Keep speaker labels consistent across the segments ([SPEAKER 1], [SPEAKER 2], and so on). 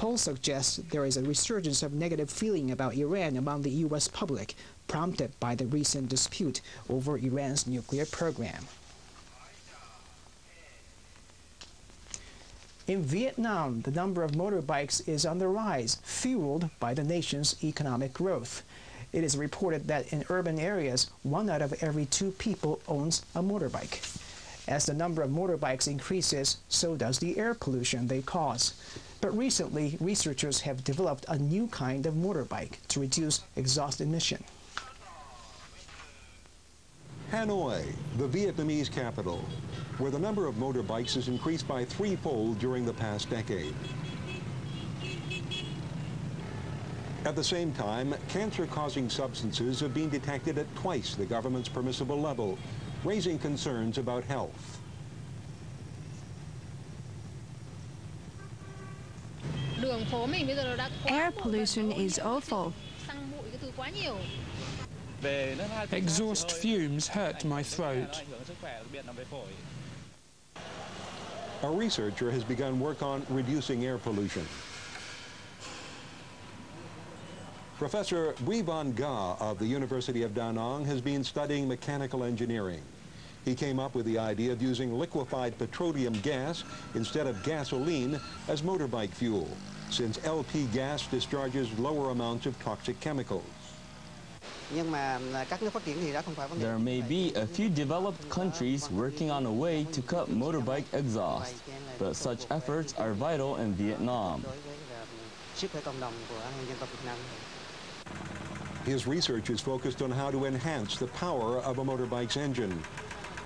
[SPEAKER 1] poll suggests there is a resurgence of negative feeling about Iran among the U.S. public, prompted by the recent dispute over Iran's nuclear program. In Vietnam, the number of motorbikes is on the rise, fueled by the nation's economic growth. It is reported that in urban areas, 1 out of every 2 people owns a motorbike. As the number of motorbikes increases, so does the air pollution they cause. But recently, researchers have developed a new kind of motorbike to reduce exhaust emission.
[SPEAKER 2] Hanoi, the Vietnamese capital, where the number of motorbikes has increased by 3-fold during the past decade. At the same time, cancer-causing substances have been detected at twice the government's permissible level, raising concerns about health.
[SPEAKER 3] Air pollution is awful.
[SPEAKER 4] Exhaust fumes hurt my throat.
[SPEAKER 2] A researcher has begun work on reducing air pollution. Professor Van Ga of the University of Da Nang has been studying mechanical engineering. He came up with the idea of using liquefied petroleum gas instead of gasoline as motorbike fuel, since LP gas discharges lower amounts of toxic chemicals.
[SPEAKER 5] There may be a few developed countries working on a way to cut motorbike exhaust, but such efforts are vital in Vietnam.
[SPEAKER 2] His research is focused on how to enhance the power of a motorbike's engine.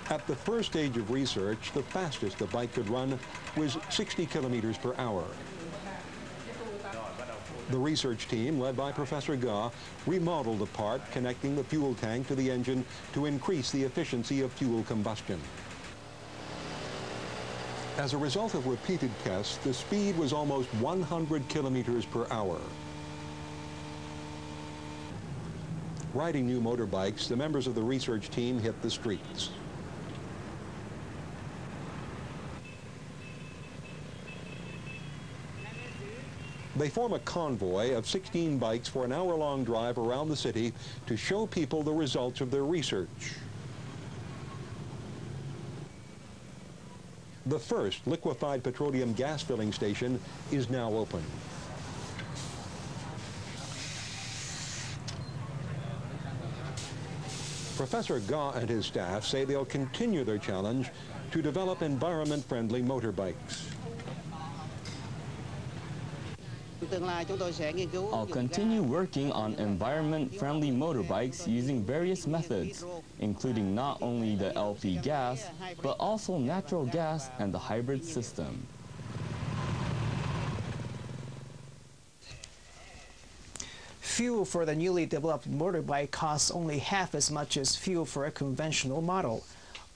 [SPEAKER 2] At the first stage of research, the fastest a bike could run was 60 kilometers per hour. The research team, led by Professor Ga, remodeled the part connecting the fuel tank to the engine to increase the efficiency of fuel combustion. As a result of repeated tests, the speed was almost 100 kilometers per hour. Riding new motorbikes, the members of the research team hit the streets. They form a convoy of 16 bikes for an hour-long drive around the city to show people the results of their research. The first liquefied petroleum gas filling station is now open. Professor Ga and his staff say they'll continue their challenge to develop environment-friendly motorbikes.
[SPEAKER 5] I'll continue working on environment-friendly motorbikes using various methods, including not only the LP gas, but also natural gas and the hybrid system.
[SPEAKER 1] Fuel for the newly developed motorbike costs only half as much as fuel for a conventional model.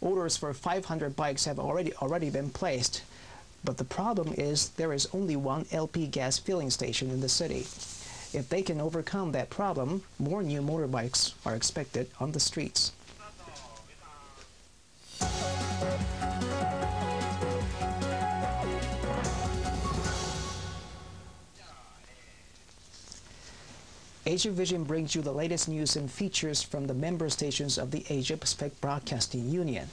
[SPEAKER 1] Orders for 500 bikes have already been placed. But the problem is there is only one LP gas filling station in the city. If they can overcome that problem, more new motorbikes are expected on the streets. Asia Vision brings you the latest news and features from the member stations of the Asia Pacific Broadcasting Union.